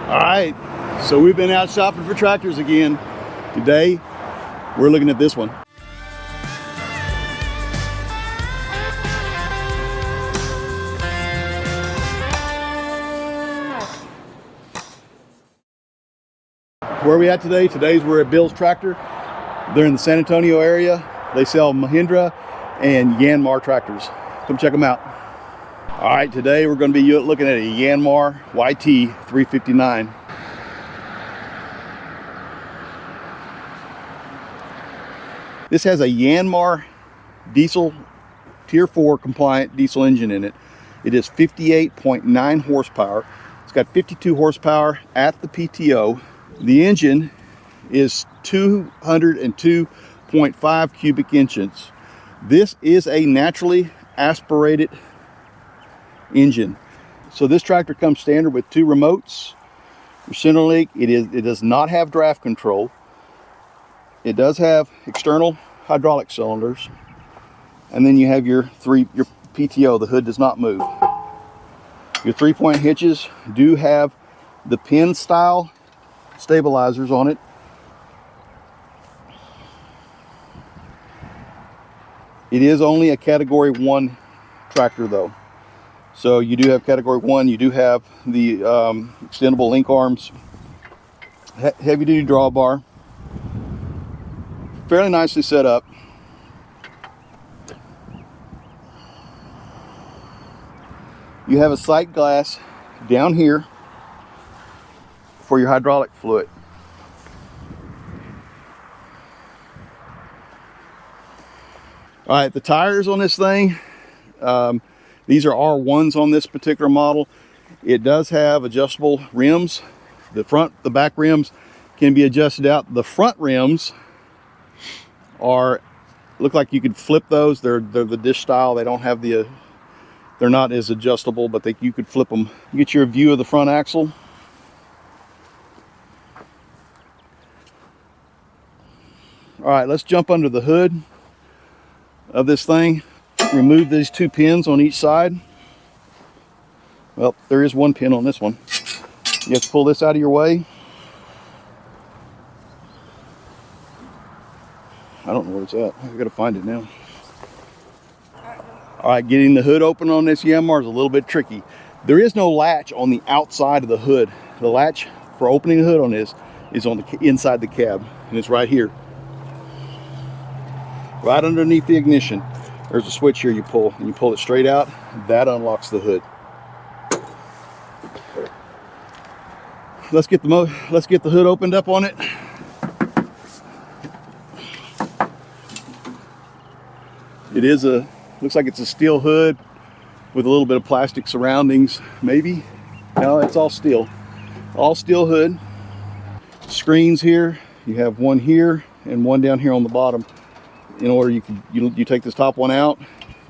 All right, so we've been out shopping for tractors again. Today, we're looking at this one. Where are we at today? We're at Bill's Tractor. They're in the San Antonio area. They sell Mahindra and Yanmar tractors. Come check them out. All right, today we're going to be looking at a Yanmar YT359. This has a Yanmar diesel Tier 4 compliant diesel engine in it. It is 58.9 horsepower. It's got 52 horsepower at the PTO. The engine is 202.5 cubic inches. This is a naturally aspirated engine. So this tractor comes standard with 2 remotes. Your center link, it does not have draft control. It does have external hydraulic cylinders, and then you have your PTO. The hood does not move. Your 3-point hitches do have the pin style stabilizers on it. It is only a category 1 tractor though, so you do have category 1. You do have the extendable link arms, heavy duty drawbar, fairly nicely set up. You have a sight glass down here for your hydraulic fluid. All right, the tires on this thing, these are R1s on this particular model. It does have adjustable rims. The back rims can be adjusted out. The front rims look like you could flip those. They're the dish style. They don't have they're not as adjustable, but you could flip them. You get your view of the front axle. All right, let's jump under the hood of this thing. Remove these 2 pins on each side. Well, there is 1 pin on this one. You have to pull this out of your way. I don't know where it's at. I gotta find it now. All right, getting the hood open on this Yanmar is a little bit tricky. There is no latch on the outside of the hood. The latch for opening the hood on this is on the inside the cab, and it's right here, right underneath the ignition. There's a switch here you pull, and you pull it straight out. That unlocks the hood. Let's get the hood opened up on it. Looks like it's a steel hood with a little bit of plastic surroundings, maybe. No, it's all steel hood. Screens here. You have one here and one down here on the bottom. In order, you take this top one out,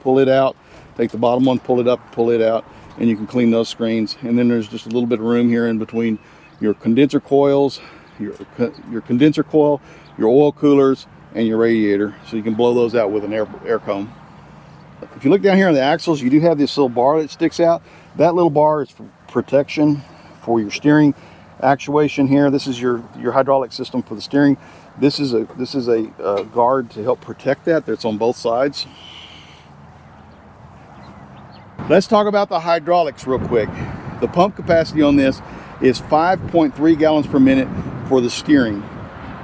pull it out, take the bottom one, pull it up, pull it out, and you can clean those screens. And then there's just a little bit of room here in between your condenser coils, your condenser coil, your oil coolers, and your radiator, so you can blow those out with an air comb. If you look down here on the axles, you do have this little bar that sticks out. That little bar is for protection for your steering actuation here. This is your hydraulic system for the steering. This is a guard to help protect that. That's on both sides. Let's talk about the hydraulics real quick. The pump capacity on this is 5.3 gallons per minute for the steering.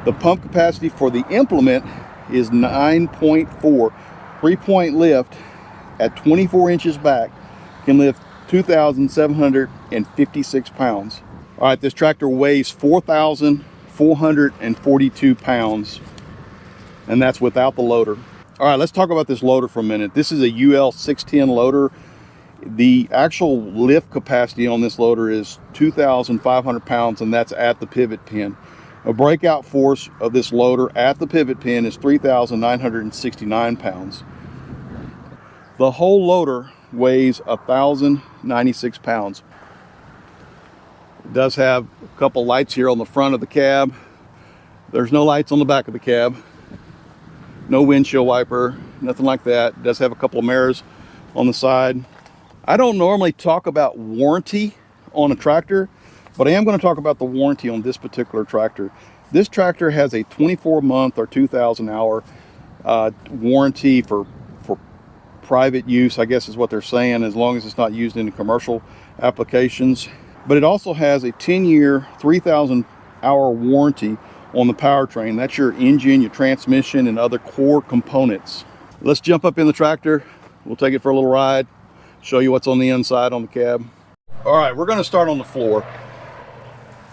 The pump capacity for the implement is 9.4. 3-point lift at 24 inches back can lift 2,756 pounds. All right, this tractor weighs 4,442 pounds, and that's without the loader. All right, let's talk about this loader for a minute. This is a UL 610 loader. The actual lift capacity on this loader is 2,500 pounds, and that's at the pivot pin. A breakout force of this loader at the pivot pin is 3,969 pounds. The whole loader weighs 1,096 pounds. It does have a couple lights here on the front of the cab. There's no lights on the back of the cab. No windshield wiper, nothing like that. It does have a couple of mirrors on the side. I don't normally talk about warranty on a tractor, But I am going to talk about the warranty on this particular tractor. This tractor has a 24-month or 2,000 hour warranty for private use, I guess is what they're saying, as long as it's not used in commercial applications. But it also has a 10-year, 3,000 hour warranty on the powertrain. That's your engine, your transmission, and other core components. Let's jump up in the tractor. We'll take it for a little ride, show you what's on the inside on the cab. All right, we're going to start on the floor.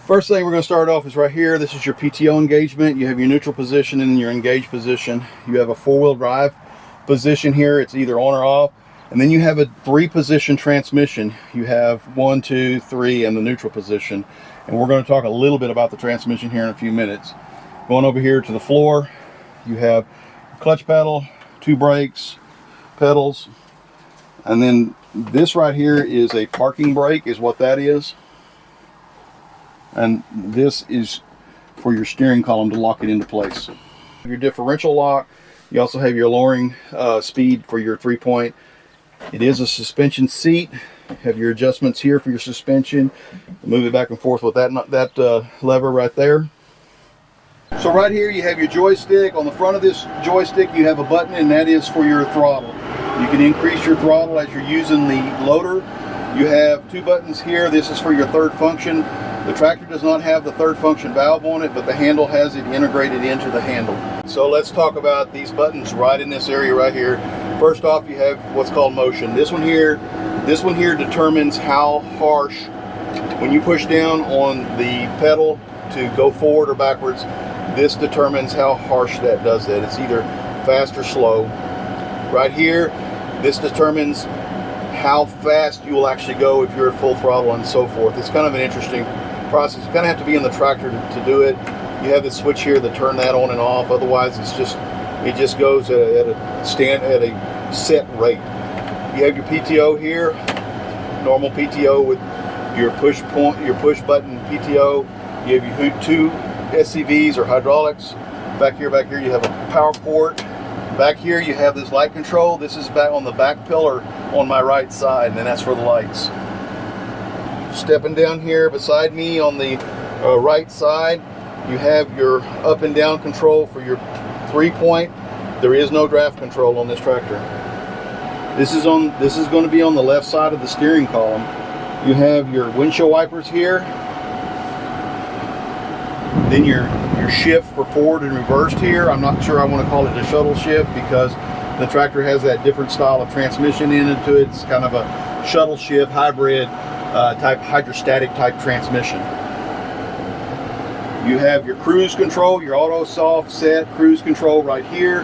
First thing we're going to start off is right here. This is your PTO engagement. You have your neutral position and your engaged position. You have a four-wheel drive position here. It's either on or off. And then you have a 3-position transmission. You have 1, 2, 3, and the neutral position. And we're going to talk a little bit about the transmission here in a few minutes. Going over here to the floor, you have clutch pedal, 2 brakes, pedals, and then this right here is a parking brake, is what that is. And this is for your steering column to lock it into place. Your differential lock. You also have your lowering speed for your 3-point. It is a suspension seat. You have your adjustments here for your suspension. Move it back and forth with that lever right there. So right here you have your joystick. On the front of this joystick you have a button, and that is for your throttle. You can increase your throttle as you're using the loader. You have 2 buttons here. This is for your 3rd function. The tractor does not have the 3rd function valve on it, but the handle has it integrated into the handle. So let's talk about these buttons right in this area right here. First off, you have what's called motion. This one here determines how harsh, when you push down on the pedal to go forward or backwards, this determines how harsh that does that. It's either fast or slow. Right here, this determines how fast you will actually go if you're at full throttle and so forth. It's kind of an interesting process. You kind of have to be in the tractor to do it. You have this switch here that turn that on and off. Otherwise, it just goes at a set rate. You have your PTO here, normal PTO with your push button PTO. You have your 2 SCVs or hydraulics. Back here you have a power port. Back here you have this light control. This is back on the back pillar on my right side, and then that's for the lights. Stepping down here beside me on the right side, you have your up and down control for your 3-point. There is no draft control on this tractor. This is going to be on the left side of the steering column. You have your windshield wipers here. Then your shift for forward and reversed here. I'm not sure I want to call it a shuttle shift because the tractor has that different style of transmission into it. It's kind of a shuttle shift hybrid type hydrostatic type transmission. You have your cruise control, your auto soft set cruise control right here.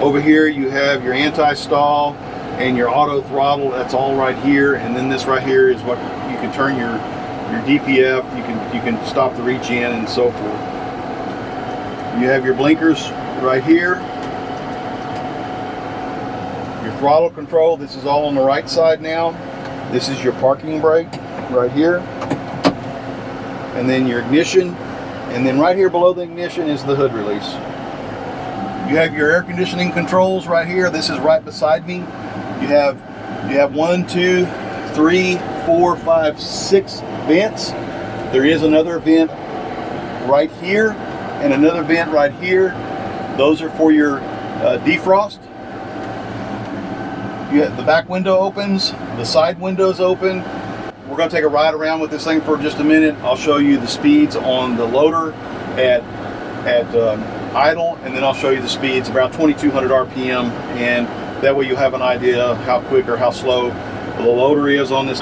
Over here you have your anti-stall and your auto throttle. That's all right here. And then this right here is what you can turn your DPF. You can stop the reach in and so forth. You have your blinkers right here. Your throttle control. This is all on the right side now. This is your parking brake right here. And then your ignition. And then right here below the ignition is the hood release. You have your air conditioning controls right here. This is right beside me. You have 1, 2, 3, 4, 5, 6 vents. There is another vent right here and another vent right here. Those are for your defrost. The back window opens, the side windows open. We're going to take a ride around with this thing for just a minute. I'll show you the speeds on the loader at idle, and then I'll show you the speeds about 2200 RPM, and that way you'll have an idea how quick or how slow the loader is on this.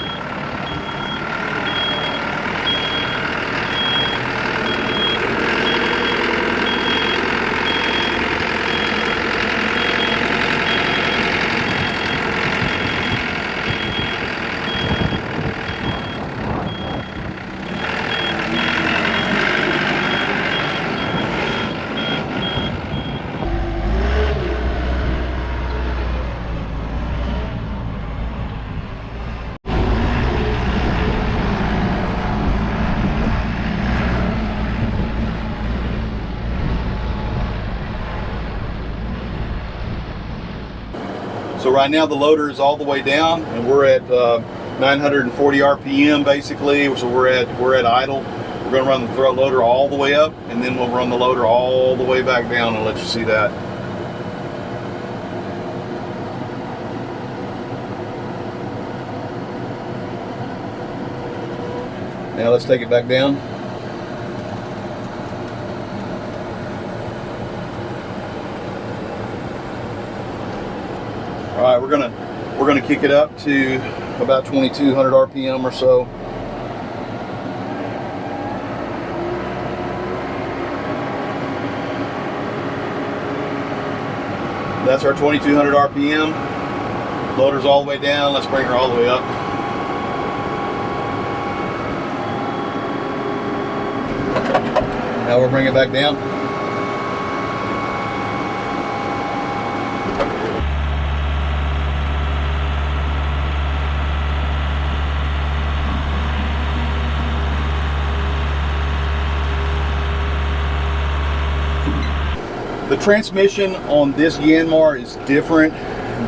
So right now the loader is all the way down, and we're at 940 RPM basically. So we're at idle. We're going to run the throw loader all the way up, and then we'll run the loader all the way back down and let you see that. Now let's take it back down. All right, we're gonna kick it up to about 2200 RPM or so. That's our 2200 RPM. Loader's all the way down. Let's bring her all the way up. Now we'll bring it back down. The transmission on this Yanmar is different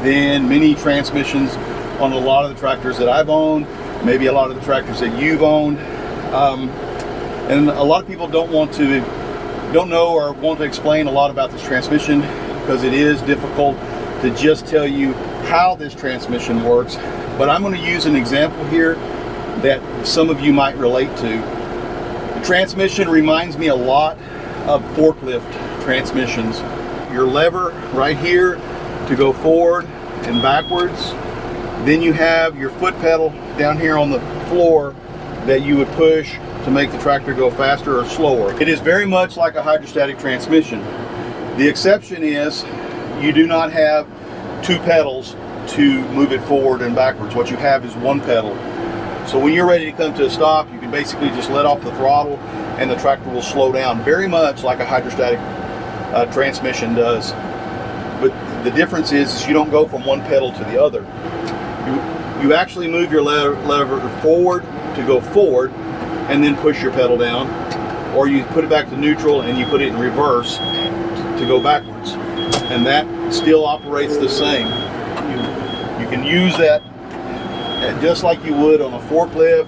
than many transmissions on a lot of the tractors that I've owned, maybe a lot of the tractors that you've owned. And a lot of people don't know or want to explain a lot about this transmission because it is difficult to just tell you how this transmission works. But I'm going to use an example here that some of you might relate to. The transmission reminds me a lot of forklift transmissions. Your lever right here to go forward and backwards. Then you have your foot pedal down here on the floor that you would push to make the tractor go faster or slower. It is very much like a hydrostatic transmission. The exception is you do not have two pedals to move it forward and backwards. What you have is one pedal. So when you're ready to come to a stop, you can basically just let off the throttle and the tractor will slow down, very much like a hydrostatic transmission does. But the difference is you don't go from one pedal to the other. You actually move your lever forward to go forward and then push your pedal down, or you put it back to neutral and you put it in reverse to go backwards, and that still operates the same. You can use that just like you would on a forklift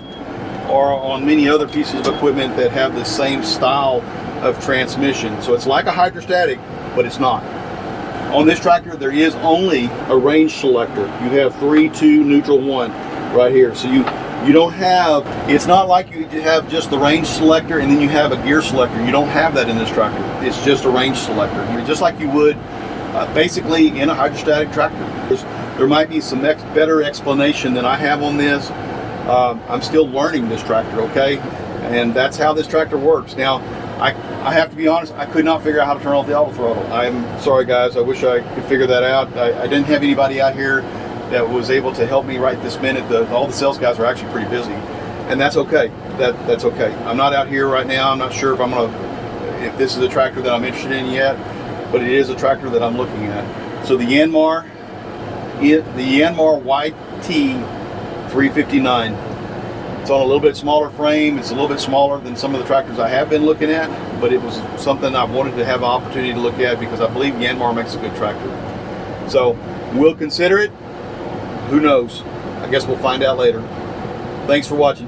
or on many other pieces of equipment that have the same style of transmission. So it's like a hydrostatic, but it's not. On this tractor there is only a range selector. You have 3, 2, neutral, 1 right here. So you don't have, it's not like you have just the range selector and then you have a gear selector. You don't have that in this tractor. It's just a range selector. Just like you would basically in a hydrostatic tractor. There might be some better explanation than I have on this. I'm still learning this tractor, okay? And that's how this tractor works. Now, I have to be honest, I could not figure out how to turn off the auto throttle. I'm sorry guys, I wish I could figure that out. I didn't have anybody out here that was able to help me right this minute. All the sales guys are actually pretty busy, and that's okay. That's okay. I'm not out here right now. I'm not sure if this is a tractor that I'm interested in yet, but it is a tractor that I'm looking at. So the Yanmar YT359. It's on a little bit smaller frame. It's a little bit smaller than some of the tractors I have been looking at, but it was something I wanted to have an opportunity to look at because I believe Yanmar makes a good tractor. So we'll consider it. Who knows? I guess we'll find out later. Thanks for watching.